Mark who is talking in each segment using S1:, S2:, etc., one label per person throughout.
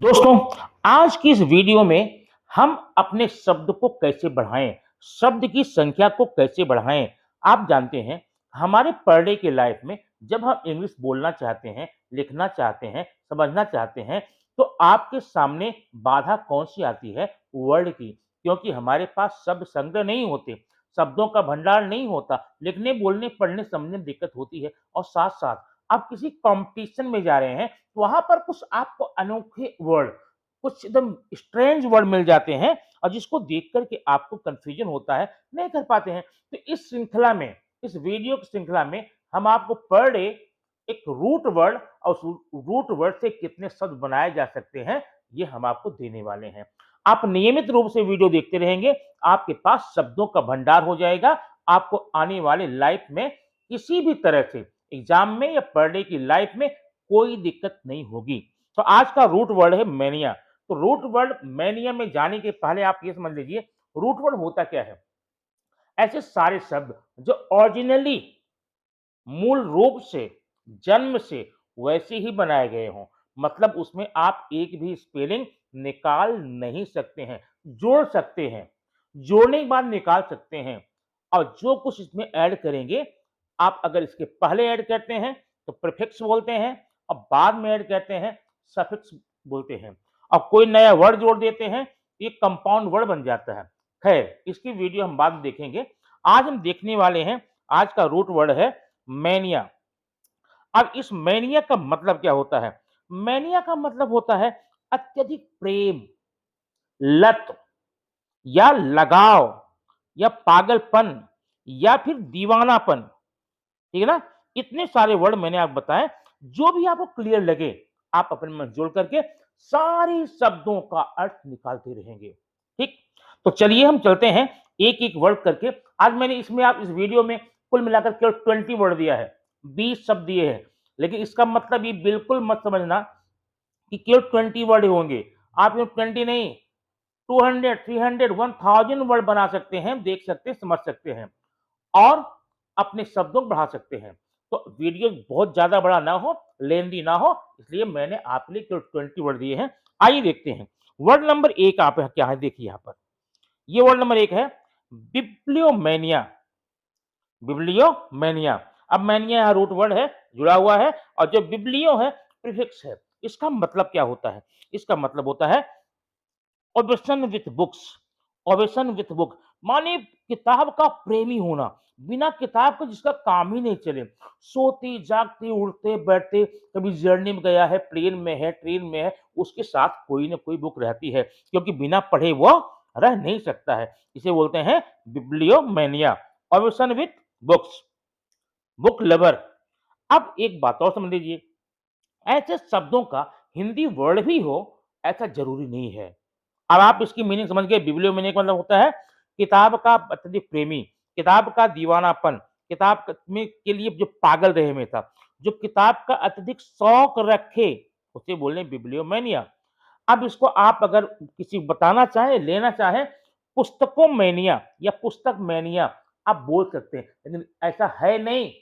S1: दोस्तों, आज की इस वीडियो में हम अपने शब्द को कैसे बढ़ाएं, शब्द की संख्या को कैसे बढ़ाएं। आप जानते हैं, हमारे पर डे की लाइफ में जब हम इंग्लिश बोलना चाहते हैं, लिखना चाहते हैं, समझना चाहते हैं, तो आपके सामने बाधा कौन सी आती है? वर्ड की। क्योंकि हमारे पास शब्द संग्रह नहीं होते, शब्दों का भंडार नहीं होता, लिखने, बोलने, पढ़ने, समझने में दिक्कत होती है। और साथ साथ आप किसी कंपटीशन में जा रहे हैं, वहां पर कुछ आपको अनोखे वर्ड, कुछ एकदम स्ट्रेंज वर्ड मिल जाते हैं और जिसको देख कर के आपको कंफ्यूजन होता है, नहीं कर पाते हैं। तो इस श्रृंखला में, इस वीडियो की श्रृंखला में हम आपको पर डे एक रूट वर्ड और उस रूट वर्ड से कितने शब्द बनाए जा सकते हैं, ये हम आपको देने वाले हैं। आप नियमित रूप से वीडियो देखते रहेंगे, आपके पास शब्दों का भंडार हो जाएगा। आपको आने वाले लाइफ में किसी भी तरह से एग्जाम में या पर डे की लाइफ में कोई दिक्कत नहीं होगी। तो आज का रूट वर्ड है मैनिया। तो रूट वर्ड मैनिया में जाने के पहले आप ये समझ लीजिए, रूट वर्ड होता क्या है? ऐसे सारे शब्द जो ओरिजिनली, मूल रूप से, जन्म से वैसे ही बनाए गए हों, मतलब उसमें आप एक भी स्पेलिंग निकाल नहीं सकते हैं, जोड़ सकते हैं, जोड़ने के बाद निकाल सकते हैं। और जो कुछ इसमें ऐड करेंगे, आप अगर इसके पहले ऐड करते हैं तो प्रीफिक्स बोलते हैं, और बाद में ऐड करते हैं सफिक्स बोलते हैं। और कोई नया वर्ड जोड़ देते हैं, ये कंपाउंड वर्ड बन जाता है। खैर, इसकी वीडियो हम बाद में देखेंगे। आज हम देखने वाले हैं, आज का रूट वर्ड है मैनिया। अब इस मैनिया का मतलब क्या होता है? मैनिया का मतलब होता है अत्यधिक प्रेम, लत या लगाव या पागलपन या फिर दीवानापन। ठीक है ना? इतने सारे वर्ड मैंने आपको बताए, जो भी आपको क्लियर लगे, आप अपने मन जोड़ करके सारे शब्दों का अर्थ निकालते रहेंगे। ठीक? तो चलिए हम चलते हैं एक-एक वर्ड करके। आज मैंने इसमें आप इस वीडियो में कुल मिलाकर केवल 20 वर्ड दिया है, 20 शब्द दिए हैं। लेकिन इसका मतलब ये बिल्कुल मत समझना कि केवल 20 वर्ड होंगे। आप ये 20 नहीं, 200, 300, 1000 वर्ड बना सकते हैं, देख सकते हैं, समझ सकते हैं और अपने शब्दों को बढ़ा सकते हैं। तो वीडियो बहुत ज़्यादा बड़ा ना हो, लेंदी ना हो, इसलिए मैंने आपके लिए केवल 20 वर्ड दिए हैं। आइए देखते हैं। वर्ड नंबर 1 आप क्या है, देखिए यहाँ पर। ये वर्ड नंबर 1 है बिब्लियोमैनिया। बिब्लियोमैनिया। अब मैनिया यहाँ रूट वर्ड है, जुड़ा हुआ है, और जो बिब्लियो है प्रीफिक्स है। इसका मतलब क्या होता है? इसका मतलब होता है obsession with books. Obsession with book माने किताब का प्रेमी होना, बिना किताब के जिसका काम ही नहीं चले। सोते जागते उठते बैठते, कभी जर्नी में गया है, प्लेन में है, ट्रेन में है, उसके साथ कोई ना कोई बुक रहती है, क्योंकि बिना पढ़े वो रह नहीं सकता है। इसे बोलते हैं bibliomania, obsession with books, book lover. अब एक बात और समझ लीजिए, ऐसे शब्दों का हिंदी वर्ड भी हो, ऐसा जरूरी नहीं है। अब आप इसकी मीनिंग समझ गए। बिब्लियोमैनिया का मतलब होता है किताब का अत्यधिक प्रेमी, किताब का दीवानापन, किताब में के लिए जो पागल रहे हमेशा, जो किताब का अत्यधिक शौक रखे, उसे बोले बिब्लियोमैनिया। अब इसको आप अगर किसी को बताना चाहे, लेना चाहे, पुस्तकों मैनिया या पुस्तक मैनिया आप बोल सकते हैं, लेकिन ऐसा है नहीं।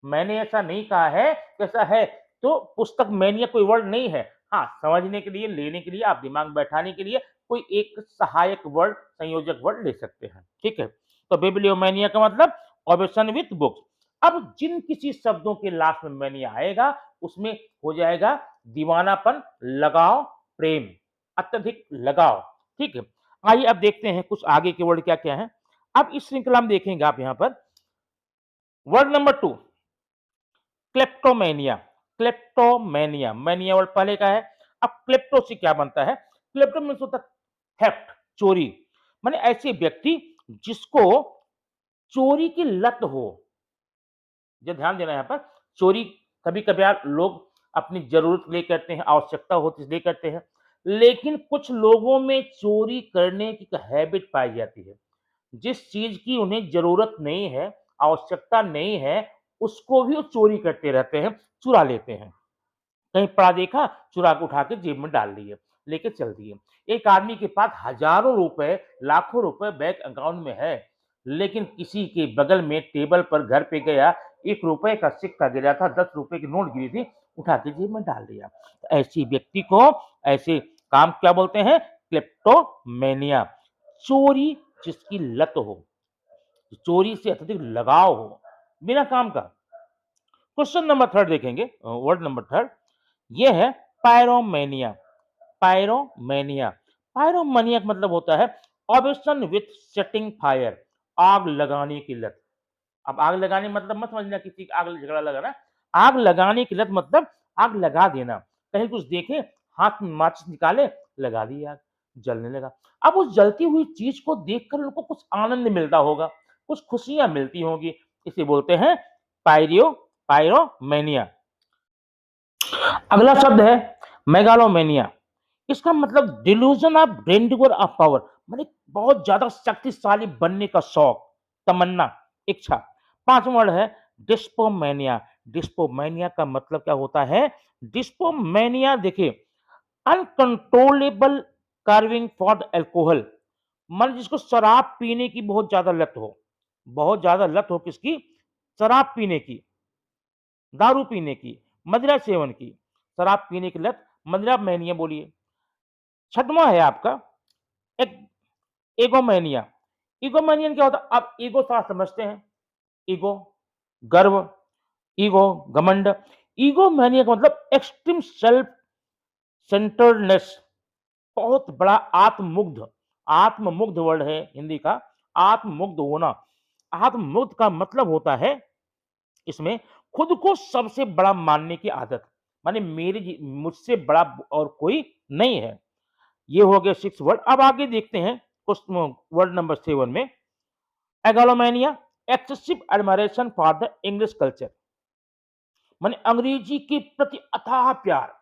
S1: मैंने ऐसा नहीं कहा है, कैसा है? तो पुस्तक मैनिया कोई वर्ड नहीं है। हाँ, समझने के लिए, लेने के लिए, आप दिमाग बैठाने के लिए कोई एक सहायक वर्ड, संयोजक वर्ड ले सकते हैं। ठीक है? तो बिब्लियोमैनिया का मतलब ऑब्सेशन विथ बुक्स। अब जिन किसी शब्दों के लास्ट में मैनिया आएगा, उसमें हो जाएगा दीवानापन, लगाव, प्रेम, अत्यधिक लगाव। ठीक है? आइए अब देखते हैं कुछ आगे के वर्ड क्या-क्या हैं। अब इस श्रृंखला में देखेंगे आप यहाँ पर word number 2 kleptomania. Kleptomania, mania word पहले का है। अब क्लेप्टो से क्या बनता है? क्लेप्टो मीन्स होता है थेफ्ट, चोरी। माने ऐसे व्यक्ति जिसको चोरी की लत हो। जो ध्यान देना है यहाँ पर, चोरी कभी-कभार लोग अपनी ज़रूरत के लिए करते हैं, आवश्यकता होती है इसलिए करते हैं। लेकिन कुछ लोगों में चोरी करने की एक हैबिट पाई जाती है। जिस चीज़ की उन्हें ज़रूरत नहीं है, आवश्यकता नहीं है, उसको भी वो चोरी करते रहते हैं, चुरा लेते हैं। कहीं पड़ा देखा, चुरा के उठा के जेब में डाल लिए, लेके चल दिए। एक आदमी के पास हज़ारों रुपए, लाखों रुपए बैंक अकाउंट में है, लेकिन किसी के बगल में टेबल पर घर पे गया, ₹1 का सिक्का गिरा था, ₹10 की नोट गिरी थी, उठा के जेब में डाल दिया। तो ऐसी व्यक्ति को, ऐसे काम क्या बोलते हैं? क्लेप्टोमेनिया। चोरी जिसकी लत हो, चोरी से अत्यधिक लगाव हो, बिना काम का। क्वेश्चन नंबर 3 देखेंगे, वर्ड नंबर 3 ये है पायरोमेनिया। पायरोमेनिया, पायरोमेनिया का मतलब होता है ऑब्सेशन विथ सेटिंग फायर, आग लगाने की लत। अब आग लगाने मतलब मत समझना किसी का आग झगड़ा लगाना, आग लगाने की लत मतलब आग लगा देना। कहीं कुछ देखे, हाथ में माचिस निकाले, लगा दी आग, जलने लगा। अब उस जलती हुई चीज को देखकर उनको कुछ आनंद मिलता होगा, कुछ खुशियां मिलती होंगी, इसे बोलते हैं पायरियो पायरोमेनिया। अगला शब्द है मेगालोमेनिया। इसका मतलब delusion of grandeur of power, माने बहुत ज्यादा शक्तिशाली बनने का शौक, तमन्ना, इच्छा। 5वां वर्ड है डिस्पोमेनिया। डिस्पोमेनिया का मतलब क्या होता है? डिस्पोमेनिया देखिए, uncontrollable carving for the alcohol, मन जिसको शराब पीने की बहुत ज्यादा लत हो, बहुत ज्यादा लत हो किसकी? शराब पीने की, दारू पीने की, मदिरा सेवन की। शराब पीने की लत मदिरा मैनिया बोलिए। 6वां है आपका एक एगोमेनिया। ईगोमेनियन क्या होता है? आप ईगो थोड़ा समझते हैं, ईगो गर्व, ईगो घमंड। ईगोमेनिया का मतलब एक्सट्रीम सेल्फ सेंटर्डनेस, बहुत बड़ा आत्ममुग्ध, आत्ममुग्ध वर्ड है हिंदी का, आत्ममुग्ध होना। आत्ममुग्ध का मतलब होता है इसमें खुद को सबसे बड़ा मानने की आदत, माने मुझसे बड़ा और कोई नहीं है। ये हो गया 6 वर्ड। अब आगे देखते हैं क्वेश्चन वर्ड नंबर 7 में, anglomania, excessive admiration for the English culture, माने अंग्रेजी के प्रति अथाह प्यार।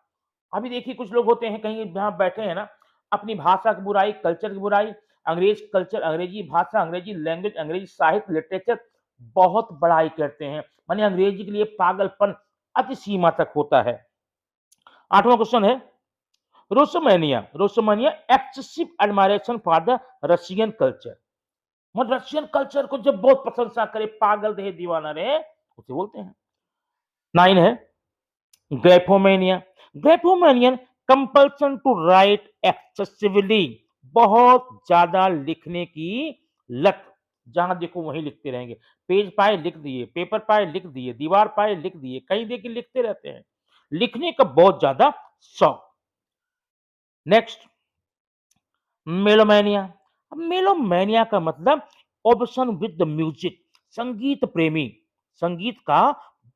S1: अभी देखिए कुछ लोग होते हैं कहीं जहाँ बैठे हैं ना, अपनी भाषा की बुराई, कल्चर की बुराई, अंग्रेज कल्चर, अंग्रेजी भाषा, अंग्रेजी लैंग्वेज, अंग्रेजी साहित्य, लिटरेचर बहुत बड़ाई करते हैं, माने अंग्रेजी के लिए पागलपन अति सीमा तक होता है। 8वां क्वेश्चन है Russomania. Russomania, excessive admiration for the Russian culture, मतलब रशियन कल्चर को जब बहुत प्रशंसा करे, पागल रहे, दीवाना रहे, उसे बोलते हैं। 9 है ग्रेपोमेनिया। ग्रेपोमेनियन, कंपल्सन टू राइट एक्सेसिवली, बहुत ज्यादा लिखने की लत, जहां देखो वहीं लिखते रहेंगे। पेज पाए लिख दिए, पेपर पाए लिख दिए, दीवार पाए लिख दिए, कहीं देखिए लिखते रहते हैं, लिखने का बहुत ज्यादा शौक। नेक्स्ट मेलोमेनिया। अब मेलोमेनिया का मतलब ऑब्सेशन विद द म्यूजिक, संगीत प्रेमी, संगीत का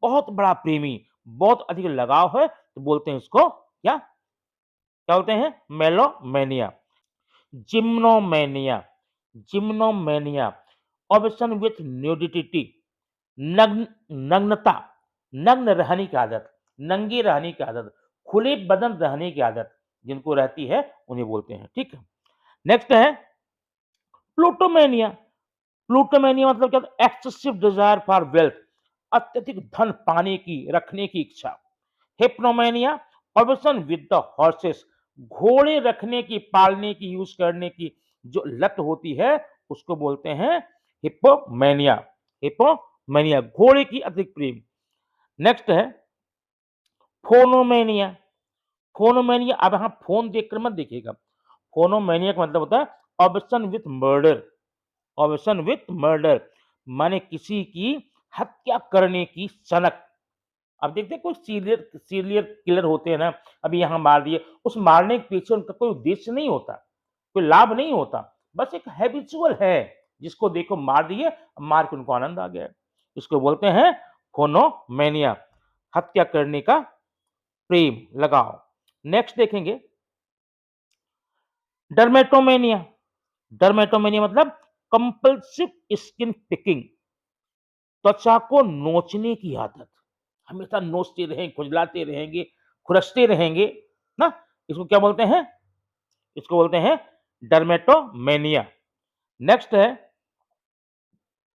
S1: बहुत बड़ा प्रेमी, बहुत अधिक लगाव है, तो बोलते हैं इसको क्या? क्या बोलते हैं? मेलोमेनिया। जिम्नोमेनिया। जिम्नोमेनिया, ऑब्सेशन विथ न्यूडिटी, नग्न, नग्नता, नग्न रहने की आदत, नंगे रहने की आदत, खुले बदन रहने की आदत जिनको रहती है उन्हें बोलते हैं। ठीक है। नेक्स्ट है प्लूटोमेनिया। प्लूटोमेनिया मतलब क्या? एक्सेसिव डिजायर फॉर वेल्थ, अत्यधिक धन पाने की, रखने की इच्छा। हिप्नोमेनिया, ऑब्सेशन विद द हॉर्सेस, घोड़े रखने की, पालने की, यूज करने की जो लत होती है उसको बोलते हैं हिप्पोमेनिया। हिप्पोमेनिया, घोड़े की अधिक प्रेम। नेक्स्ट है फोनोमेनिया। फोनोमेनिया, अब यहां फोन देखकर मत देखिएगा, फोनोमेनिया का मतलब होता है obsession with murder, obsession with murder, माने किसी की हत्या करने की सनक। अब देखते हैं कुछ सीरियल सीरियल किलर होते हैं ना, अभी यहाँ मार दिए, उस मारने के पीछे उनका कोई उद्देश्य नहीं होता, कोई लाभ नहीं होता, बस एक हैबिचुअल है, जिसको देखो मार दिए, मार के उनको आनंद आ गया। इसको बोलते हैं फोनोमेनिया, हत्या करने का प्रेम, लगाव। नेक्स्ट देखेंगे डर्मेटोमेनिया। डर्मेटोमेनिया मतलब कंपल्सिव स्किन पिकिंग, त्वचा को नोचने की आदत, हमेशा नोचते रहेंगे, खुजलाते रहेंगे, खुरसते रहेंगे ना, इसको क्या बोलते हैं? इसको बोलते हैं डर्मेटोमेनिया। नेक्स्ट है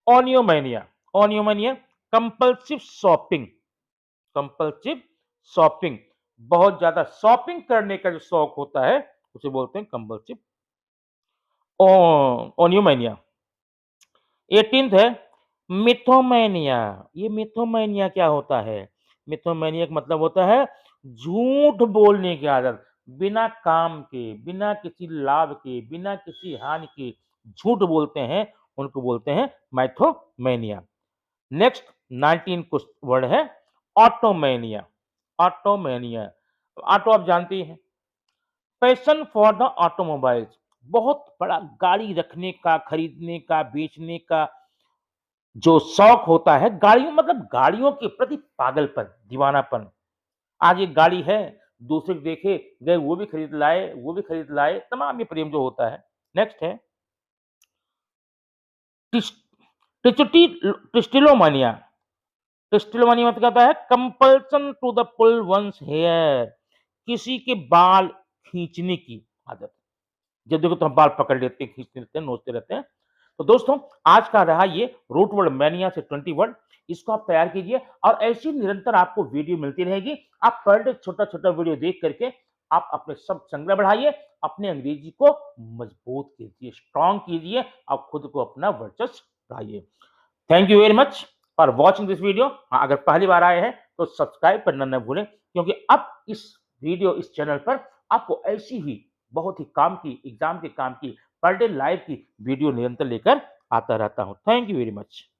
S1: ओनियोमेनिया। ओनियोमेनिया, कंपल्सिव शॉपिंग, कंपल्सिव शॉपिंग, बहुत ज्यादा शॉपिंग करने का जो शौक होता है उसे बोलते हैं कंपल्सिव ओनियोमेनिया। 18th है मिथोमेनिया। ये मिथोमेनिया क्या होता है? मिथोमैनिया का मतलब होता है झूठ बोलने की आदत, बिना काम के, बिना किसी लाभ के, बिना किसी हानि के झूठ बोलते हैं, उनको बोलते हैं माइथोमैनिया। नेक्स्ट 19 कुछ वर्ड है ऑटोमैनिया। ऑटोमैनिया, ऑटो आप जानते ही हैं, पैशन फॉर द ऑटोमोबाइल्स, बहुत बड़ा गाड़ी रखने का, खरीदने का, बेचने का जो शौक होता है, गाड़ियों मतलब गाड़ियों के प्रति पागलपन, दीवानापन। आज एक गाड़ी है, दूसरे को देखे गए वो भी खरीद लाए, वो भी खरीद लाए, तमाम ये प्रेम जो होता है। नेक्स्ट है टिस टिचुटी टिस्टिलोमानिया। टिस्टिलोमानिया मतलब क्या होता है? Compulsion to the pull one's hair, किसी के बाल खींचने की आदत। जब देखो तो हम बाल पकड़ लेते हैं, खींचते रहते हैं, नोचते रहते हैं। तो दोस्तों, आज का रहा ये रूट वर्ड मैनिया से 20 वर्ड, इसको आप तैयार कीजिए और ऐसी निरंतर आपको वीडियो मिलती रहेगी। आप पर डे छोटा-छोटा वीडियो देख करके आप अपने शब्द संग्रह बढ़ाइए, अपने अंग्रेजी को मजबूत कीजिए, स्ट्रॉन्ग कीजिए और खुद को अपना वर्चस्व बढ़ाइए। Thank you very much for watching this video. हाँ, अगर पहली बार आए हैं तो सब्सक्राइब करना न भूलें, क्योंकि अब इस चैनल पर आपको ऐसी ही बहुत ही काम की, एग्जाम के काम की, पर डे लाइव की वीडियो निरंतर लेकर आता रहता हूं। Thank you very much.